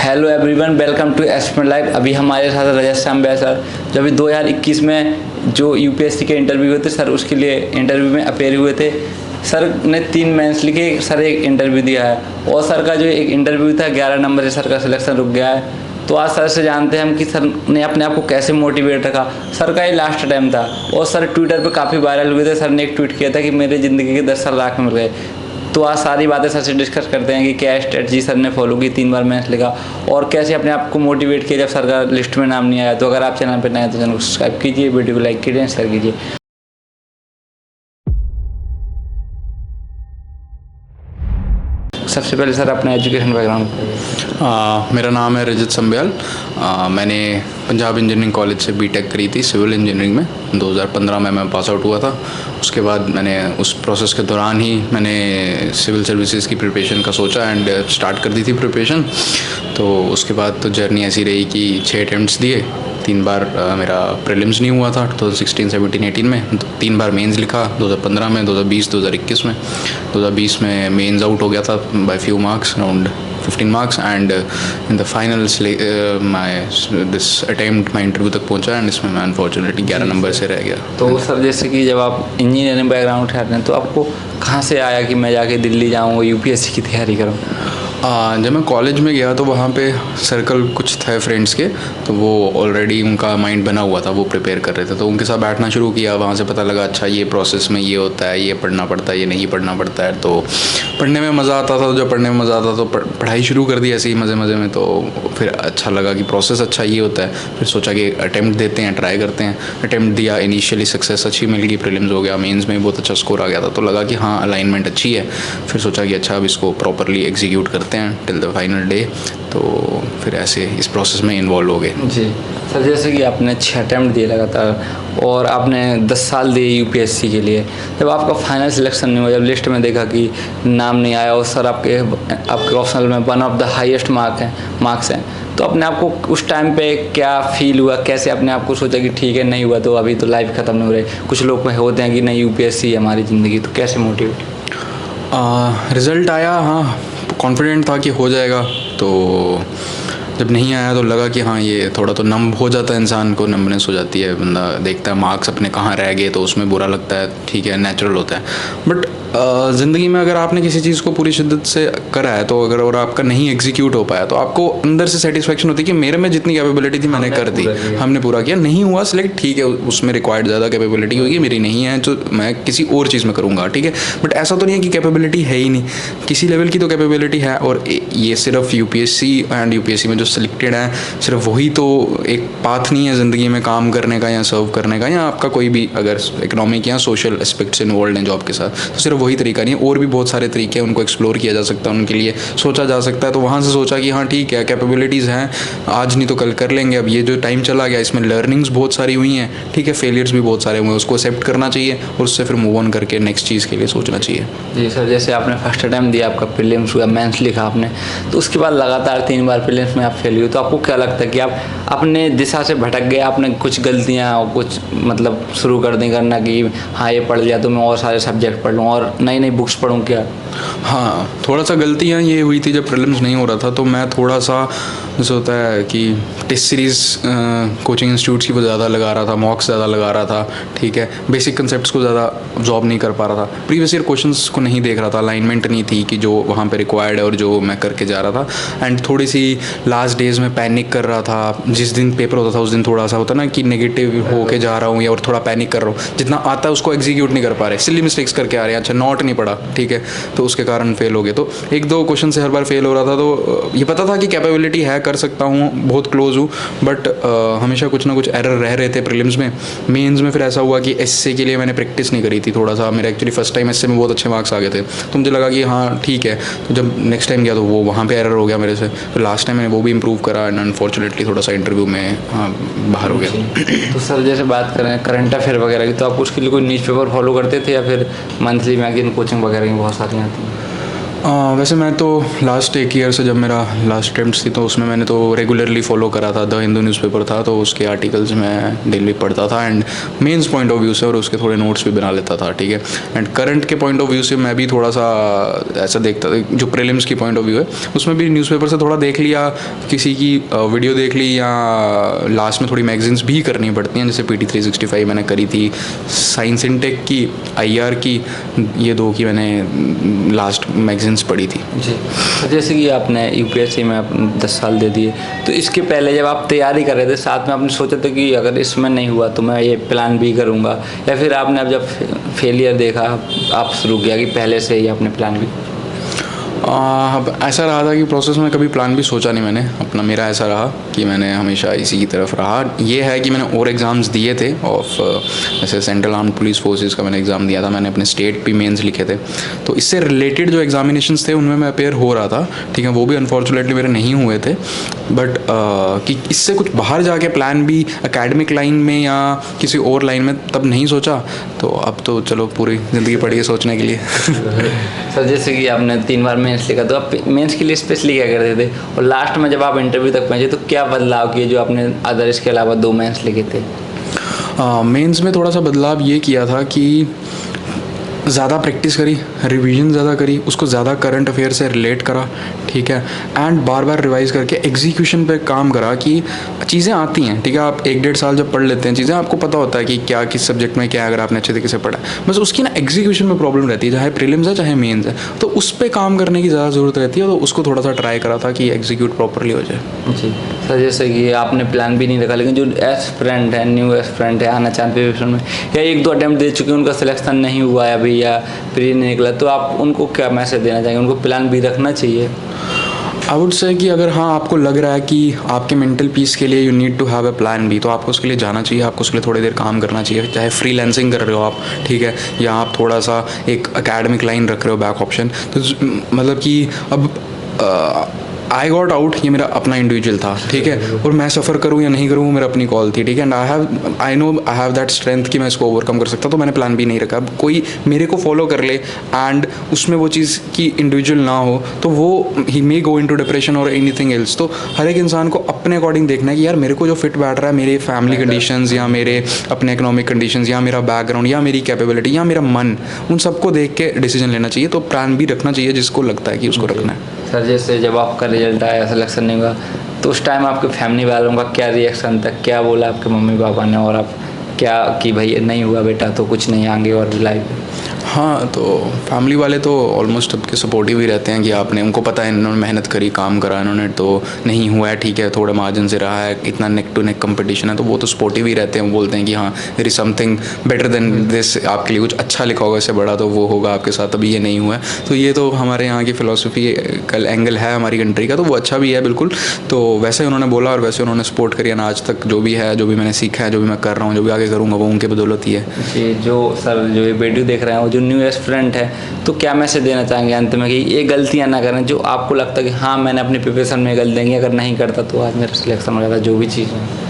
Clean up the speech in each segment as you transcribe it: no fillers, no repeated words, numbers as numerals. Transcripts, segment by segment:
Hello everyone, welcome to estment live. अभी हमारे साथ रजत संबियाल सर, जो अभी 2021 में जो यूपीएससी के इंटरव्यू हुए थे सर, उसके लिए इंटरव्यू में अपेयर हुए थे। सर ने 3 मेंस लिखे, सर एक इंटरव्यू दिया है और सर का जो एक इंटरव्यू था 11 नंबर से सर का सिलेक्शन रुक गया है। तो आज सर से जानते हैं हम कि सर ने अपने आप को कैसे मोटिवेट रखा। सर का ये लास्ट टाइम था और सर ट्विटर पे काफ़ी वायरल हुए थे। सर ने एक ट्वीट किया था कि मेरे ज़िंदगी के 10 साल राख में मिल गए। तो आज सारी बातें सर से डिस्कस करते हैं कि क्या स्ट्रेटजी सर ने फॉलो की, 3 बार मैच लिखा और कैसे अपने आप को मोटिवेट किया जब सर का लिस्ट में नाम नहीं आया। तो अगर आप चैनल पर नए हैं तो चैनल को सब्सक्राइब कीजिए, वीडियो को लाइक कीजिए, शेयर कीजिए। सबसे पहले सर अपना एजुकेशन बैकग्राउंड। मेरा नाम है रजत संबियाल। मैंने पंजाब इंजीनियरिंग कॉलेज से बीटेक करी थी सिविल इंजीनियरिंग में। 2015 में मैं पास आउट हुआ था। उसके बाद मैंने उस प्रोसेस के दौरान ही मैंने सिविल सर्विसेज की प्रिपरेशन का सोचा एंड स्टार्ट कर दी थी प्रिपरेशन। तो उसके बाद तो जर्नी ऐसी रही कि 6 अटैम्प्ट्स दिए, 3 बार मेरा प्रीलिम्स नहीं हुआ था 2016, 17, 18 में। 3 बार मेंस लिखा, 2015 में, 2020, 2021 में। 2020 में मेंस आउट हो गया था by few marks, around 15 marks, and in the final this attempt मैं इंटरव्यू तक पहुंचा एंड इसमें मैं अनफॉर्चुनेटली 11 नंबर से रह गया। तो सर जैसे कि जब आप इंजीनियरिंग बैकग्राउंड उठाते हैं तो आपको कहाँ से आया कि मैं जाके दिल्ली जाऊँ, यूपीएससी की तैयारी करूँ? जब मैं कॉलेज में गया तो वहाँ पे सर्कल कुछ थे फ्रेंड्स के, तो वो ऑलरेडी उनका माइंड बना हुआ था, वो प्रिपेयर कर रहे थे। तो उनके साथ बैठना शुरू किया, वहाँ से पता लगा अच्छा ये प्रोसेस में ये होता है, ये पढ़ना पड़ता है, ये नहीं पढ़ना पड़ता है। तो पढ़ने में मज़ा आता था। जब पढ़ने में मज़ा आता तो पढ़ाई शुरू कर दी ऐसे ही मज़े मज़े में। तो फिर अच्छा लगा कि प्रोसेस अच्छा ये होता है। फिर सोचा कि अटैम्प्ट देते हैं, ट्राई करते हैं। अटैम्प्ट दिया, इनिशियली सक्सेस अच्छी मिल गई, प्रीलिम्स हो गया, मेंस में बहुत अच्छा स्कोर आ गया था। तो लगा कि हाँ अलाइनमेंट अच्छी है। फिर सोचा कि अच्छा अब इसको प्रॉपरली एग्जीक्यूट करते हैं टिल द फाइनल डे। तो फिर ऐसे इस प्रोसेस में इन्वॉल्व हो गए। जी सर, जैसे कि आपने 6 अटैम्प्ट दिए लगातार और आपने 10 साल दिए यूपीएससी के लिए। जब आपका फाइनल सिलेक्शन नहीं हुआ, जब लिस्ट में देखा कि नाम नहीं आया और सर आपके ऑप्शनल में 1 ऑफ द हाईएस्ट मार्क्स हैं, तो अपने आप को उस टाइम पे क्या फील हुआ? कैसे अपने आप को सोचा कि ठीक है नहीं हुआ तो अभी तो लाइफ ख़त्म नहीं हो रही? कुछ लोग होते हैं कि नहीं यूपीएससी है हमारी ज़िंदगी, तो कैसे मोटिवेट? रिज़ल्ट आया, हाँ कॉन्फिडेंट था कि हो जाएगा। तो जब नहीं आया तो लगा कि हाँ ये थोड़ा तो नम हो जाता है, इंसान को नम्बनेस हो जाती है। बंदा देखता है मार्क्स अपने कहाँ रह गए तो उसमें बुरा लगता है, ठीक है नेचुरल होता है। बट ज़िंदगी में अगर आपने किसी चीज़ को पूरी शिद्दत से करा है तो अगर और आपका नहीं एग्जीक्यूट हो पाया तो आपको अंदर से सेटिस्फेक्शन होती है कि मेरे में जितनी कैपेबिलिटी थी मैंने कर दी, हमने पूरा किया। नहीं हुआ सिलेक्ट, ठीक है उसमें रिक्वायर्ड ज़्यादा कैपेबिलिटी होगी, मेरी नहीं है तो मैं किसी और चीज़ में करूँगा, ठीक है। बट ऐसा तो नहीं है कि कैपेबिलिटी है ही नहीं, किसी लेवल की तो कैपेबिलिटी है। और ये सिर्फ यूपीएससी एंड यूपीएससी में जो सिलेक्टेड है सिर्फ वही तो एक पाथ नहीं है ज़िंदगी में काम करने का या सर्व करने का, या आपका कोई भी अगर इकोनॉमिक या सोशल एस्पेक्ट्स इन्वॉल्व हैं जॉब के साथ, तो सिर्फ वही तरीका नहीं है। और भी बहुत सारे तरीके हैं, उनको एक्सप्लोर किया जा सकता है, उनके लिए सोचा जा सकता है। तो वहाँ से सोचा कि हाँ ठीक है कैपेबिलिटीज़ हैं, आज नहीं तो कल कर लेंगे। अब ये जो टाइम चला गया इसमें लर्निंग्स बहुत सारी हुई हैं, ठीक है, फेलियर्स भी बहुत सारे हुए हैं, उसको एक्सेप्ट करना चाहिए और उससे फिर मूव ऑन करके नेक्स्ट चीज़ के लिए सोचना चाहिए। जी सर, जैसे आपने फर्स्ट अटैम्प्ट दिया, आपका प्रीलिम्स हुआ, मेंस लिखा आपने, तो उसके बाद लगातार 3 बार प्रीलिम्स में आप फेल हुए, तो आपको क्या लगता है कि आप अपने दिशा से भटक गए? आपने कुछ गलतियाँ कुछ मतलब शुरू कर दी करना कि हाँ ये पढ़ लिया तो मैं और सारे सब्जेक्ट पढ़ लूँ और नई नई बुक्स पढ़ूँ क्या? हाँ थोड़ा सा गलतियाँ ये हुई थी जब प्रीलिम्स नहीं हो रहा था। तो मैं थोड़ा सा जैसे होता है कि टेस्ट सीरीज़ कोचिंग इंस्टीट्यूट्स की वो ज़्यादा लगा रहा था, मॉक्स ज़्यादा लगा रहा था, ठीक है, बेसिक कंसेप्ट्स को ज़्यादा अब्जॉर्ब नहीं कर पा रहा था, प्रीवियस ईयर क्वेश्चंस को नहीं देख रहा था, अलाइनमेंट नहीं थी कि जो वहाँ पे रिक्वायर्ड है और जो मैं करके जा रहा था। एंड थोड़ी सी लास्ट डेज में पैनिक कर रहा था। जिस दिन पेपर होता था उस दिन थोड़ा सा होता ना कि नेगेटिव होके जा रहा हूँ या और थोड़ा पैनिक कर रहा हूँ, जितना आता है उसको एग्जीक्यूट नहीं कर पा रहे, सिली मिस्टेक्स करके आ रहे हैं, अच्छा नोट नहीं पड़ा, ठीक है, तो उसके कारण फेल हो गए। तो 1-2 क्वेश्चन से हर बार फेल हो रहा था। तो ये पता था कि कैपेबिलिटी है, कर सकता हूँ, बहुत क्लोज हूँ, बट हमेशा कुछ ना कुछ एरर रह रहे थे प्रीलिम्स में। मेंस में फिर ऐसा हुआ कि एसए के लिए मैंने प्रैक्टिस नहीं करी थी थोड़ा सा। मेरा एक्चुअली फर्स्ट टाइम एसए में बहुत अच्छे मार्क्स आ गए थे, तो मुझे लगा कि हाँ ठीक है। तो जब नेक्स्ट टाइम गया तो वो वहाँ पे एरर हो गया मेरे से। फिर लास्ट टाइम मैंने वो भी इम्प्रूव करा एंड अनफॉर्चुनेटली थोड़ा सा इंटरव्यू में बाहर हो गया। तो सर जैसे बात करें करंट अफेयर वगैरह की, तो आप उसके लिए कोई न्यूज़पेपर फॉलो करते थे या फिर मंथली मैगजीन कोचिंग वगैरह की बहुत सारी आती हैं? वैसे मैं तो लास्ट 1 ईयर से जब मेरा लास्ट अटेम्प्ट थी तो उसमें मैंने तो रेगुलरली फॉलो करा था, द हिंदू न्यूज़पेपर था तो उसके आर्टिकल्स मैं डेली पढ़ता था and mains point of view से, और उसके थोड़े नोट्स भी बना लेता था, ठीक है। एंड करंट के पॉइंट ऑफ व्यू से मैं भी थोड़ा सा ऐसा देखता था, जो प्रीलिम्स की पॉइंट ऑफ व्यू है उसमें भी न्यूज़पेपर से थोड़ा देख लिया, किसी की वीडियो देख ली, या लास्ट में थोड़ी मैगजीन्स भी करनी पड़ती हैं, जैसे PT 365 मैंने करी थी, साइंस इनटेक की, IR की, ये 2 की मैंने लास्ट मैगजीन्स पढ़ी थी। जी, तो जैसे कि आपने UPSC में 10 साल दे दिए, तो इसके पहले जब आप तैयारी कर रहे थे साथ में आपने सोचा था कि अगर इसमें नहीं हुआ तो मैं ये प्लान B करूँगा, या फिर आपने अब जब फेलियर देखा आप शुरू किया कि पहले से ही आपने प्लान B? अब ऐसा रहा था कि प्रोसेस में कभी प्लान भी सोचा नहीं मैंने अपना, मेरा ऐसा रहा कि मैंने हमेशा इसी की तरफ रहा। ये है कि मैंने और एग्ज़ाम्स दिए थे ऑफ, जैसे सेंट्रल आर्म्ड पुलिस फोर्सेस का मैंने एग्ज़ाम दिया था, मैंने अपने स्टेट भी मेंस लिखे थे, तो इससे रिलेटेड जो एग्जामिनेशंस थे उनमें मैं अपेयर हो रहा था, ठीक है। वो भी अनफॉर्चुनेटली मेरे नहीं हुए थे, बट कि इससे कुछ बाहर जाके प्लान भी एकेडमिक लाइन में या किसी और लाइन में तब नहीं सोचा, तो अब तो चलो पूरी ज़िंदगी पड़ी है सोचने के लिए। सर जैसे कि आपने 3 बार मेंस लिखा, तो आप मेंस के लिए स्पेशली क्या करते थे, और लास्ट में जब आप इंटरव्यू तक पहुंचे तो क्या बदलाव किए जो आपने अदर्स के अलावा 2 मेंस लिखे थे? मेंस में थोड़ा सा बदलाव ये किया था कि ज़्यादा प्रैक्टिस करी, रिवीजन ज़्यादा करी, उसको ज़्यादा करंट अफेयर से रिलेट करा, ठीक है, एंड बार बार रिवाइज करके एग्जीक्यूशन पे काम करा कि चीज़ें आती हैं, ठीक है। आप 1-1.5 साल जब पढ़ लेते हैं चीज़ें, आपको पता होता है कि क्या किस सब्जेक्ट में क्या है, अगर आपने अच्छे तरीके से पढ़ा, बस उसकी ना एग्जीक्यूशन में प्रॉब्लम रहती है, चाहे प्रीलिम्स है चाहे मेंस है, तो उस पर काम करने की ज़्यादा ज़रूरत रहती है, तो उसको थोड़ा सा ट्राई करा था कि एग्जीक्यूट प्रॉपरली हो जाए। जी सर, जैसे कि आपने प्लान भी नहीं रखा, लेकिन जो एस्पिरेंट है, न्यू एस्पिरेंट है, आना चाहते प्रिपरेशन में, या 1-2 अटैम्प्ट दे चुके हैं, उनका सिलेक्शन नहीं हुआ है अभी या प्री नहीं निकला, तो आप उनको क्या मैसेज देना चाहेंगे? उनको प्लान भी रखना चाहिए? आई वुड से कि अगर हाँ आपको लग रहा है कि आपके मेंटल पीस के लिए you need to have a plan B, तो आपको उसके लिए जाना चाहिए, आपको उसके लिए थोड़ी देर काम करना चाहिए, चाहे फ्रीलांसिंग कर रहे हो आप, ठीक है, या आप थोड़ा सा एक एकेडमिक लाइन रख रहे हो बैक ऑप्शन, तो मतलब कि अब आई गॉट आउट, ये मेरा अपना इंडिविजुअल था, ठीक है, और मैं सफ़र करूँ या नहीं करूँ वो मेरा अपनी कॉल थी, ठीक है, and I know I have that strength कि मैं इसको ओवरकम कर सकता, तो मैंने प्लान भी नहीं रखा। अब कोई मेरे को फॉलो कर ले एंड उसमें वो चीज़ की इंडिविजुअल ना हो, तो वो ही मे गो इनटू डिप्रेशन और एनीथिंग एल्स। तो हर एक इंसान को अपने अकॉर्डिंग देखना है कि यार मेरे को जो फिट बैठ रहा है, मेरे फैमिली कंडीशंस या मेरे अपने इकोनॉमिक कंडीशंस या मेरा बैकग्राउंड या मेरी कैपेबिलिटी या मेरा मन, उन सबको देख के डिसीजन लेना चाहिए। तो प्लान भी रखना चाहिए जिसको लगता है कि उसको रखना है। सर जैसे जब आपका रिजल्ट आया, सिलेक्शन नहीं हुआ, तो उस टाइम आपके फैमिली वालों का क्या रिएक्शन था? क्या बोला आपके मम्मी पापा ने, और आप क्या कि भाई नहीं हुआ बेटा तो कुछ नहीं आगे और लाइफ? हाँ, तो फैमिली वाले तो ऑलमोस्ट सबके सपोर्टिव ही रहते हैं कि आपने, उनको पता है इन्होंने मेहनत करी, काम करा इन्होंने, तो नहीं हुआ है, ठीक है, थोड़ा मार्जिन से रहा है, इतना नेक टू नेक कंपटीशन है, तो वो तो सपोर्टिव ही रहते हैं। वो बोलते हैं कि हाँ there is something better than this, आपके लिए कुछ अच्छा लिखा होगा, इससे बड़ा तो वो होगा आपके साथ, अभी ये नहीं हुआ है। तो ये तो हमारे यहाँ की फ़िलासफ़ी कल एंगल है हमारी कंट्री का, तो वो अच्छा भी है बिल्कुल। तो वैसे उन्होंने बोला और वैसे उन्होंने सपोर्ट करी, और आज तक जो भी है, जो भी मैंने सीखा है, जो भी मैं कर रहा हूँ, जो भी आगे करूँगा, वो उनके बदौलत ही है। जी, जो सर जो ये वीडियो देख रहे हैं वो जो न्यू एस्पिरेंट है, तो क्या मैसेज देना चाहेंगे अंत में कि ये गलतियां ना करें जो आपको लगता है कि हाँ मैंने अपनी प्रिपरेशन में गलती देंगे, अगर नहीं करता तो आज मेरा सिलेक्शन वगैरह जो भी चीज़ है?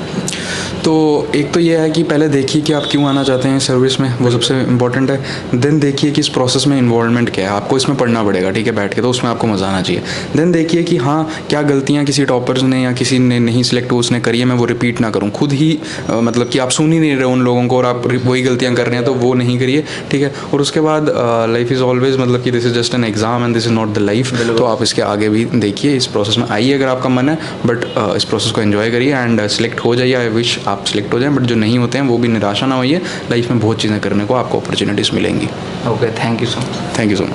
तो एक तो ये है कि पहले देखिए कि आप क्यों आना चाहते हैं सर्विस में, वो सबसे इंपॉर्टेंट है। देन देखिए कि इस प्रोसेस में इन्वॉल्वमेंट क्या है, आपको इसमें पढ़ना पड़ेगा, ठीक है, बैठ के, तो उसमें आपको मज़ा आना चाहिए। देन देखिए कि हाँ क्या गलतियाँ किसी टॉपर्स ने या किसी ने नहीं सिलेक्ट हो उसने करी है, मैं वो रिपीट ना करूँ खुद ही, मतलब कि आप सुन ही नहीं रहे उन लोगों को और आप वही गलतियाँ कर रहे हैं, तो वो नहीं करिए, ठीक है। और उसके बाद लाइफ इज़ ऑलवेज, मतलब कि this is just an exam and this is not the life, तो आप इसके आगे भी देखिए, इस प्रोसेस में आइए अगर आपका मन है, बट इस प्रोसेस को एंजॉय करिए एंड सिलेक्ट हो जाइए। आई विश आप सिलेक्ट हो जाएं, बट जो नहीं होते हैं वो भी निराशा ना होइए, लाइफ में बहुत चीज़ें करने को आपको अपॉर्चुनिटीज़ मिलेंगी। Okay, thank you so much. Thank you so much.